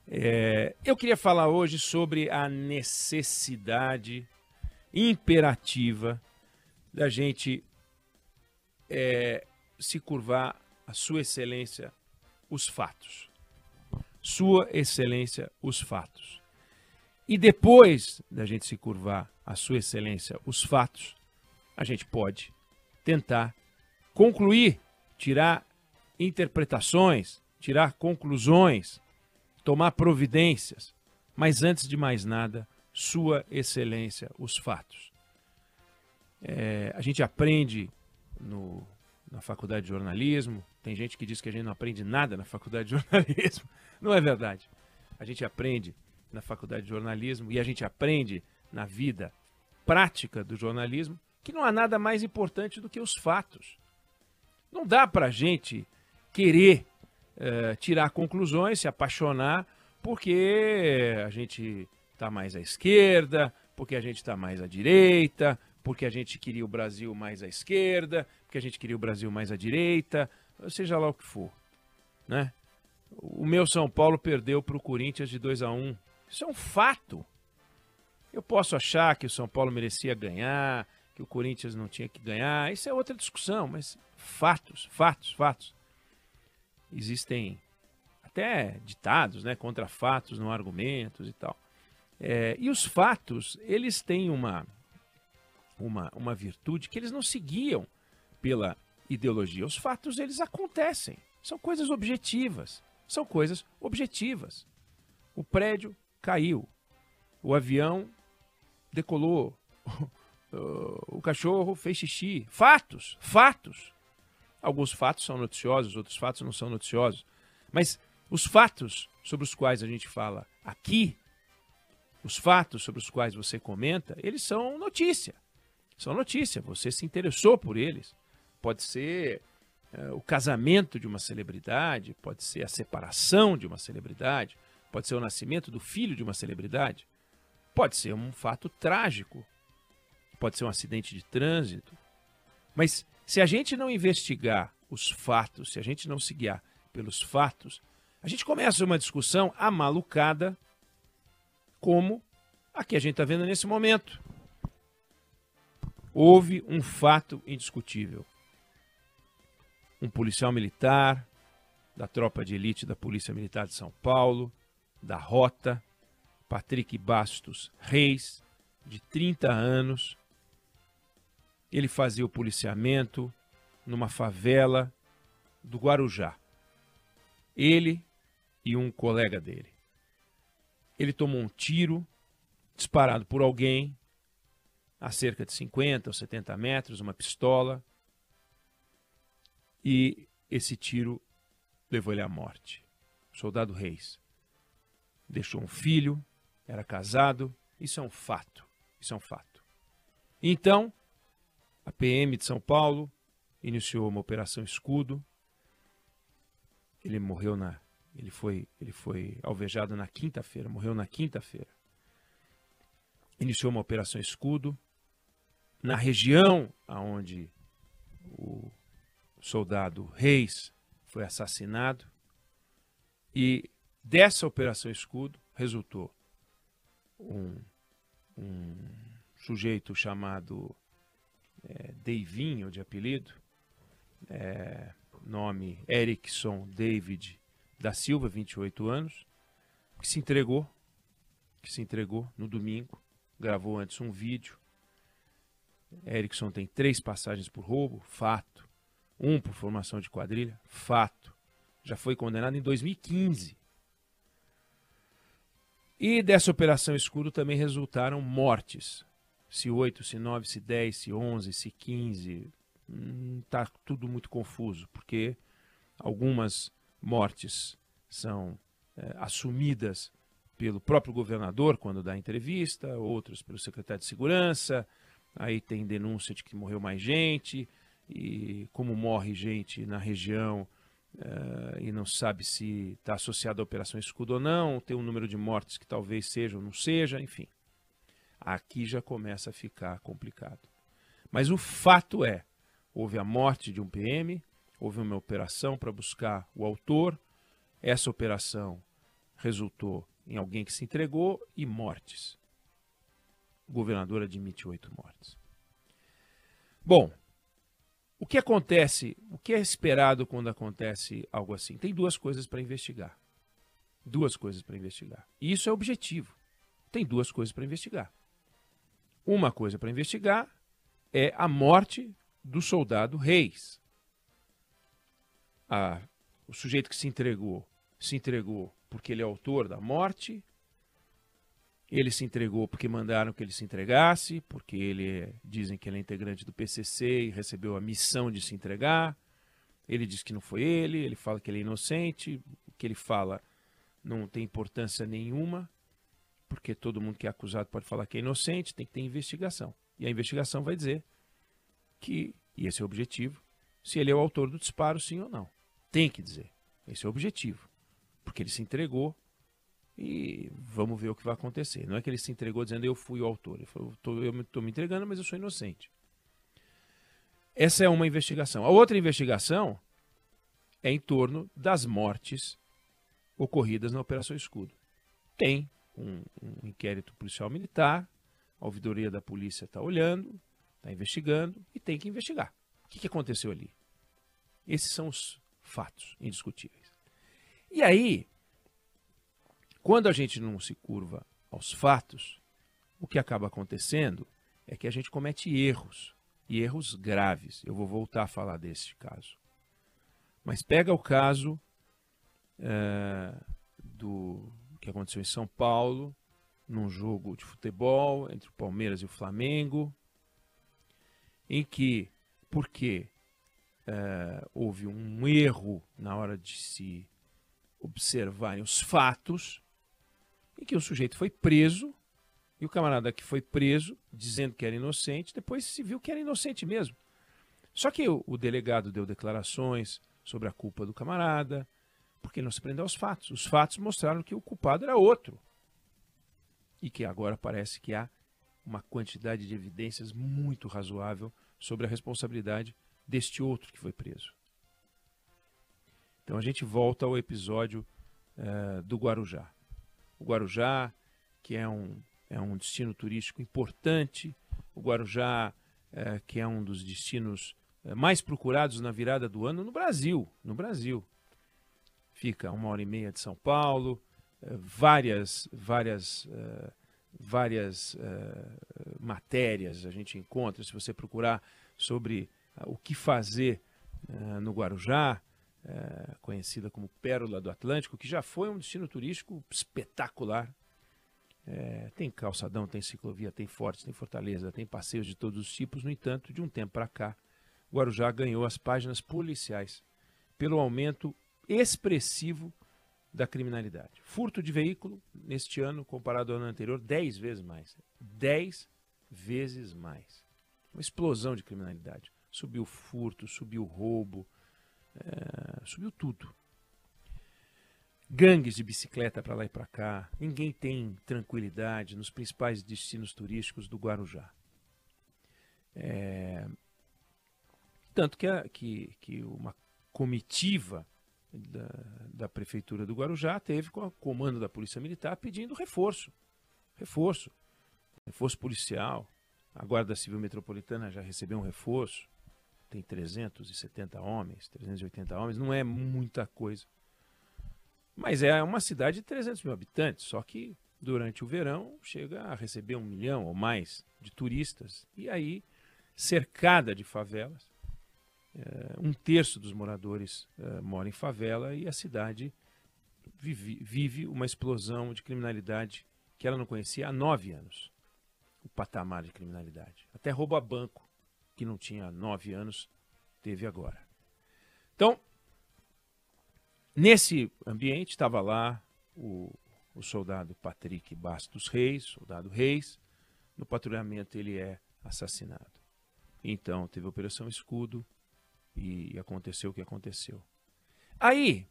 Eu queria falar hoje sobre a necessidade imperativa da gente se curvar à Sua Excelência os fatos. Sua Excelência os fatos. E depois da gente se curvar à Sua Excelência os fatos, a gente pode tentar concluir, tirar interpretações, tirar conclusões, tomar providências, mas antes de mais nada, Sua Excelência, os fatos. A gente aprende na faculdade de jornalismo, tem gente que diz que a gente não aprende nada na faculdade de jornalismo, não é verdade. A gente aprende na faculdade de jornalismo e a gente aprende na vida prática do jornalismo que não há nada mais importante do que os fatos. Não dá para a gente querer tirar conclusões, se apaixonar, porque a gente está mais à esquerda, porque a gente está mais à direita, porque a gente queria o Brasil mais à esquerda, porque a gente queria o Brasil mais à direita, seja lá o que for, né? O meu São Paulo perdeu para o Corinthians de 2-1. Isso é um fato. Eu posso achar que o São Paulo merecia ganhar, que o Corinthians não tinha que ganhar, isso é outra discussão, mas fatos. Existem até ditados, né, contra fatos, não argumentos e tal. E os fatos, eles têm uma virtude que eles não se guiam pela ideologia. Os fatos, eles acontecem. São coisas objetivas. O prédio caiu. O avião decolou. O cachorro fez xixi. Fatos. Alguns fatos são noticiosos, outros fatos não são noticiosos. Mas os fatos sobre os quais a gente fala aqui, os fatos sobre os quais você comenta, eles são notícia. Você se interessou por eles. Pode ser o casamento de uma celebridade, pode ser a separação de uma celebridade, pode ser o nascimento do filho de uma celebridade, pode ser um fato trágico, pode ser um acidente de trânsito. Mas se a gente não investigar os fatos, se a gente não se guiar pelos fatos, a gente começa uma discussão amalucada como a que a gente está vendo nesse momento. Houve um fato indiscutível. Um policial militar da tropa de elite da Polícia Militar de São Paulo, da Rota, Patrick Bastos Reis, de 30 anos, ele fazia o policiamento numa favela do Guarujá. Ele e um colega dele. Ele tomou um tiro disparado por alguém a cerca de 50 ou 70 metros, uma pistola, e esse tiro levou ele à morte. O soldado Reis deixou um filho, era casado, isso é um fato. Então, a PM de São Paulo iniciou uma operação Escudo. Ele foi alvejado na quinta-feira, morreu na quinta-feira. Iniciou uma operação Escudo na região onde o soldado Reis foi assassinado. E dessa operação Escudo resultou um sujeito chamado Deivinho, de apelido, nome Erickson David da Silva, 28 anos, que se entregou no domingo, gravou antes um vídeo. Erickson tem 3 passagens por roubo, fato. 1 por formação de quadrilha, fato. Já foi condenado em 2015. E dessa operação Escudo também resultaram mortes. Se 8, se 9, se 10, se 11, se 15. Está tudo muito confuso, porque algumas mortes são assumidas pelo próprio governador quando dá entrevista, outras pelo secretário de Segurança. Aí tem denúncia de que morreu mais gente, e como morre gente na região e não sabe se está associado à Operação Escudo ou não, tem um número de mortes que talvez seja ou não seja, enfim. Aqui já começa a ficar complicado. Mas o fato é, houve a morte de um PM, houve uma operação para buscar o autor, essa operação resultou em alguém que se entregou e mortes. O governador admite 8 mortes. Bom, o que acontece, o que é esperado quando acontece algo assim? Tem duas coisas para investigar. Duas coisas para investigar. E isso é objetivo. Tem duas coisas para investigar. Uma coisa para investigar é a morte do soldado Reis. O sujeito que se entregou porque ele é autor da morte, ele se entregou porque mandaram que ele se entregasse, porque dizem que ele é integrante do PCC e recebeu a missão de se entregar. Ele diz que não foi ele fala que ele é inocente, o que ele fala não tem importância nenhuma, porque todo mundo que é acusado pode falar que é inocente, tem que ter investigação. E a investigação vai dizer que, e esse é o objetivo, se ele é o autor do disparo, sim ou não. Tem que dizer. Esse é o objetivo. Porque ele se entregou e vamos ver o que vai acontecer. Não é que ele se entregou dizendo eu fui o autor. Ele falou, eu estou me entregando, mas eu sou inocente. Essa é uma investigação. A outra investigação é em torno das mortes ocorridas na Operação Escudo. Tem um inquérito policial militar, a ouvidoria da polícia está olhando, está investigando e tem que investigar. O que aconteceu ali? Esses são os fatos indiscutíveis. E aí, quando a gente não se curva aos fatos, o que acaba acontecendo é que a gente comete erros, e erros graves. Eu vou voltar a falar desse caso. Mas pega o caso do que aconteceu em São Paulo, num jogo de futebol entre o Palmeiras e o Flamengo, em que, porque houve um erro na hora de se observarem os fatos, em que o sujeito foi preso, e o camarada que foi preso, dizendo que era inocente, depois se viu que era inocente mesmo. Só que o delegado deu declarações sobre a culpa do camarada, porque não se prendeu aos fatos. Os fatos mostraram que o culpado era outro. E que agora parece que há uma quantidade de evidências muito razoável sobre a responsabilidade deste outro que foi preso. Então a gente volta ao episódio do Guarujá. O Guarujá, que é um destino turístico importante, o Guarujá, que é um dos destinos mais procurados na virada do ano no Brasil. Fica 1h30 de São Paulo, várias matérias a gente encontra, se você procurar sobre o que fazer no Guarujá, conhecida como Pérola do Atlântico, que já foi um destino turístico espetacular. Tem calçadão, tem ciclovia, tem fortes, tem fortaleza, tem passeios de todos os tipos. No entanto, de um tempo para cá, o Guarujá ganhou as páginas policiais pelo aumento expressivo da criminalidade. Furto de veículo, neste ano, comparado ao ano anterior, 10 vezes mais. 10 vezes mais. Uma explosão de criminalidade. Subiu o furto, subiu o roubo, subiu tudo. Gangues de bicicleta para lá e para cá. Ninguém tem tranquilidade nos principais destinos turísticos do Guarujá. Tanto que uma comitiva da Prefeitura do Guarujá teve com o comando da Polícia Militar pedindo reforço policial. A Guarda Civil Metropolitana já recebeu um reforço, tem 370 homens, 380 homens, não é muita coisa. Mas é uma cidade de 300 mil habitantes, só que durante o verão chega a receber 1 milhão ou mais de turistas. E aí, cercada de favelas, 1/3 dos moradores mora em favela e a cidade vive uma explosão de criminalidade que ela não conhecia há 9 anos. O patamar de criminalidade. Até roubo a banco, que não tinha 9 anos, teve agora. Então, nesse ambiente estava lá o soldado Patrick Bastos Reis, soldado Reis. No patrulhamento ele é assassinado. Então, teve a Operação Escudo e aconteceu o que aconteceu. Aí,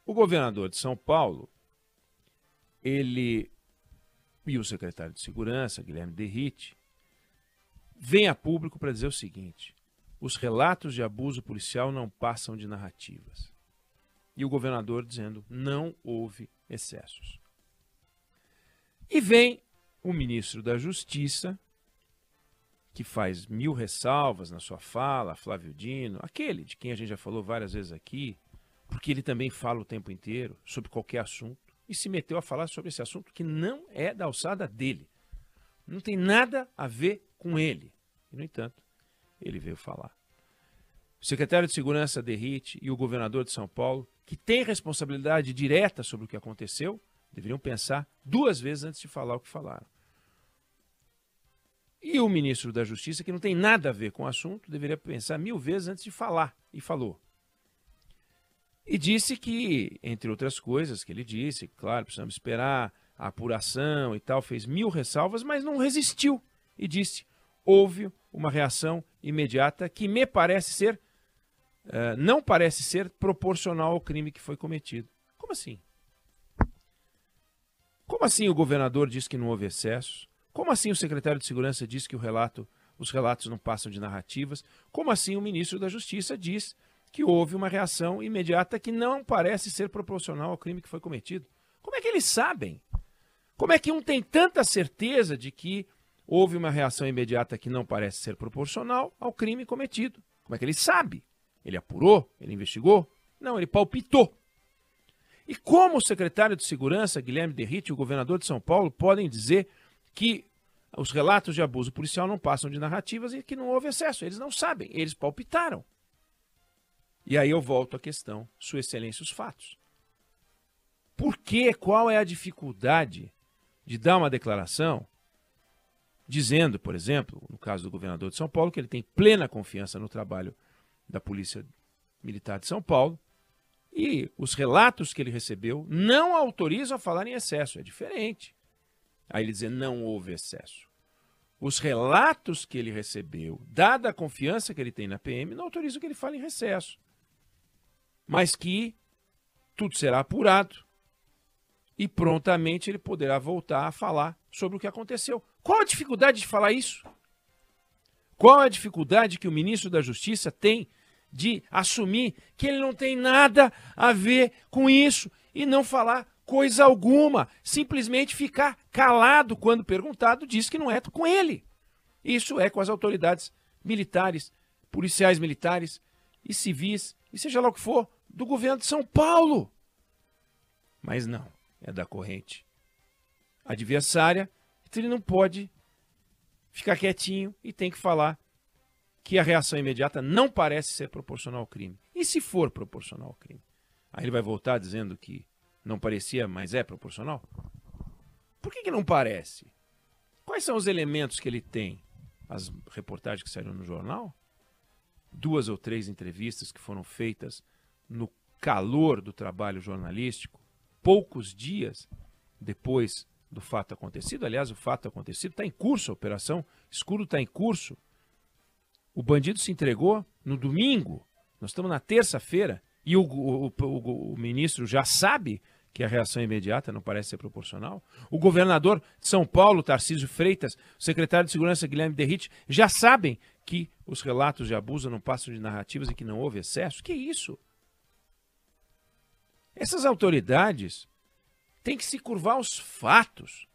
o governador de São Paulo, ele e o secretário de Segurança, Guilherme Derrite, vem a público para dizer o seguinte: os relatos de abuso policial não passam de narrativas. E o governador dizendo: não houve excessos. E vem o ministro da Justiça, que faz 1000 ressalvas na sua fala, Flávio Dino, aquele de quem a gente já falou várias vezes aqui, porque ele também fala o tempo inteiro sobre qualquer assunto, e se meteu a falar sobre esse assunto que não é da alçada dele. Não tem nada a ver com ele. E, no entanto, ele veio falar. O secretário de Segurança, Derrite, e o governador de São Paulo, que tem responsabilidade direta sobre o que aconteceu, deveriam pensar 2 vezes antes de falar o que falaram. E o ministro da Justiça, que não tem nada a ver com o assunto, deveria pensar 1000 vezes antes de falar, e falou. E disse que, entre outras coisas que ele disse, claro, precisamos esperar a apuração e tal, fez 1000 ressalvas, mas não resistiu. E disse, houve uma reação imediata que me parece ser, não parece ser proporcional ao crime que foi cometido. Como assim? Como assim o governador diz que não houve excessos? Como assim o secretário de Segurança diz que os relatos não passam de narrativas? Como assim o ministro da Justiça diz que houve uma reação imediata que não parece ser proporcional ao crime que foi cometido? Como é que eles sabem? Como é que um tem tanta certeza de que houve uma reação imediata que não parece ser proporcional ao crime cometido? Como é que ele sabe? Ele apurou? Ele investigou? Não, ele palpitou. E como o secretário de Segurança, Guilherme Derrite, e o governador de São Paulo podem dizer que os relatos de abuso policial não passam de narrativas e que não houve excesso? Eles não sabem, eles palpitaram. E aí eu volto à questão, Sua Excelência, os fatos. Por quê? Qual é a dificuldade de dar uma declaração dizendo, por exemplo, no caso do governador de São Paulo, que ele tem plena confiança no trabalho da Polícia Militar de São Paulo e os relatos que ele recebeu não autorizam a falar em excesso, é diferente. Aí ele dizer não houve excesso. Os relatos que ele recebeu, dada a confiança que ele tem na PM, não autorizam que ele fale em excesso. Mas que tudo será apurado e prontamente ele poderá voltar a falar sobre o que aconteceu. Qual a dificuldade de falar isso? Qual a dificuldade que o ministro da Justiça tem de assumir que ele não tem nada a ver com isso e não falar coisa alguma, simplesmente ficar calado quando perguntado, diz que não é com ele. Isso é com as autoridades militares, policiais militares e civis, e seja lá o que for, do governo de São Paulo. Mas não, é da corrente adversária, então ele não pode ficar quietinho e tem que falar que a reação imediata não parece ser proporcional ao crime. E se for proporcional ao crime? Aí ele vai voltar dizendo que não parecia, mas é proporcional? Por que não parece? Quais são os elementos que ele tem? As reportagens que saíram no jornal? 2 ou 3 entrevistas que foram feitas no calor do trabalho jornalístico, poucos dias depois do fato acontecido. Aliás, o fato acontecido está em curso, a Operação Escudo está em curso. O bandido se entregou no domingo, nós estamos na terça-feira, e o ministro já sabe que a reação imediata não parece ser proporcional. O governador de São Paulo, Tarcísio Freitas, o secretário de Segurança, Guilherme Derrite, já sabem que os relatos de abuso não passam de narrativas e que não houve excesso. Que isso? Essas autoridades têm que se curvar aos fatos,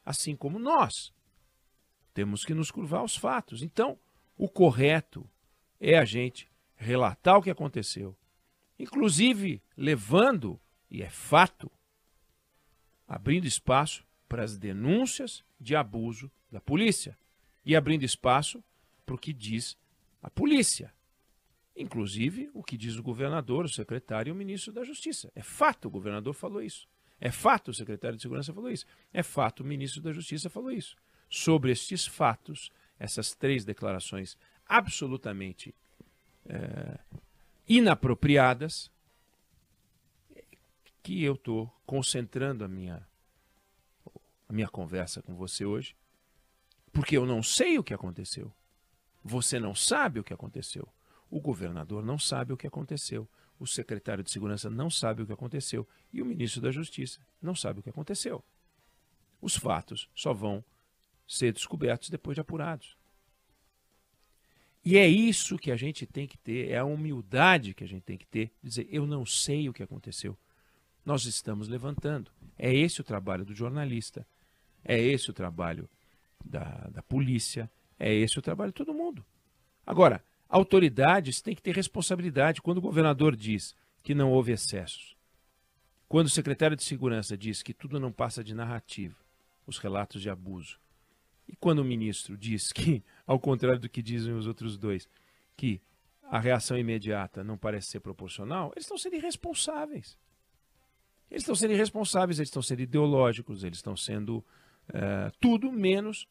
assim como nós temos que nos curvar aos fatos. Então, o correto é a gente relatar o que aconteceu, inclusive levando, e é fato, abrindo espaço para as denúncias de abuso da polícia e abrindo espaço para o que diz a polícia, inclusive o que diz o governador, o secretário e o ministro da Justiça. É fato, o governador falou isso. É fato, o secretário de Segurança falou isso. É fato, o ministro da Justiça falou isso. Sobre estes fatos, essas 3 declarações absolutamente inapropriadas, que eu estou concentrando a minha conversa com você hoje, porque eu não sei o que aconteceu. Você não sabe o que aconteceu. O governador não sabe o que aconteceu. O secretário de Segurança não sabe o que aconteceu. E o ministro da Justiça não sabe o que aconteceu. Os fatos só vão ser descobertos depois de apurados. E é isso que a gente tem que ter, é a humildade que a gente tem que ter, de dizer, eu não sei o que aconteceu. nós estamos levantando. É esse o trabalho do jornalista, é esse o trabalho da polícia, é esse o trabalho de todo mundo. Agora, autoridades têm que ter responsabilidade. Quando o governador diz que não houve excessos, quando o secretário de Segurança diz que tudo não passa de narrativa, os relatos de abuso, e quando o ministro diz que, ao contrário do que dizem os outros dois, que a reação imediata não parece ser proporcional, eles estão sendo irresponsáveis. Eles estão sendo irresponsáveis, eles estão sendo ideológicos, eles estão sendo tudo menos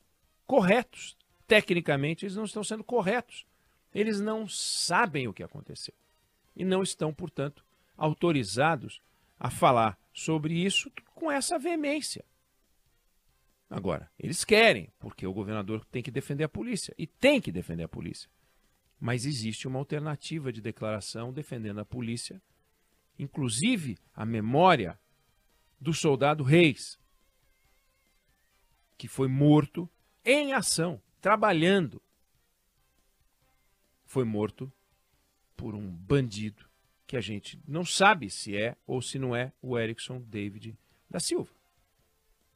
corretos. Tecnicamente, eles não estão sendo corretos. Eles não sabem o que aconteceu. E não estão, portanto, autorizados a falar sobre isso com essa veemência. Agora, eles querem, porque o governador tem que defender a polícia. E tem que defender a polícia. Mas existe uma alternativa de declaração defendendo a polícia, inclusive a memória do soldado Reis, que foi morto em ação, trabalhando. Foi morto por um bandido que a gente não sabe se é ou se não é o Erickson David da Silva.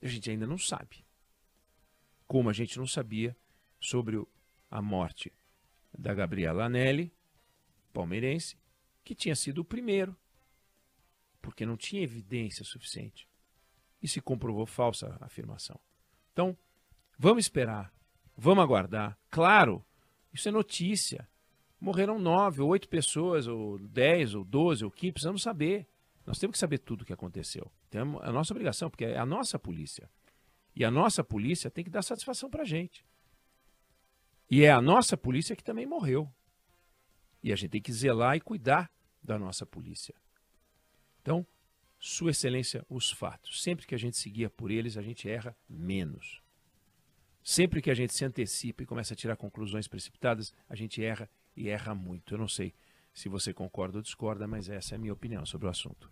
A gente ainda não sabe. Como a gente não sabia sobre a morte da Gabriela Anelli, palmeirense, que tinha sido o primeiro, porque não tinha evidência suficiente. E se comprovou falsa a afirmação. Então, vamos esperar, vamos aguardar. Claro, isso é notícia. Morreram 9 ou 8 pessoas, ou 10, ou 12, ou 15, precisamos saber. Nós temos que saber tudo o que aconteceu. Temos a nossa obrigação, porque é a nossa polícia. E a nossa polícia tem que dar satisfação para a gente. E é a nossa polícia que também morreu. E a gente tem que zelar e cuidar da nossa polícia. Então, Sua Excelência, os fatos. Sempre que a gente seguia por eles, a gente erra menos. Sempre que a gente se antecipa e começa a tirar conclusões precipitadas, a gente erra e erra muito. Eu não sei se você concorda ou discorda, mas essa é a minha opinião sobre o assunto.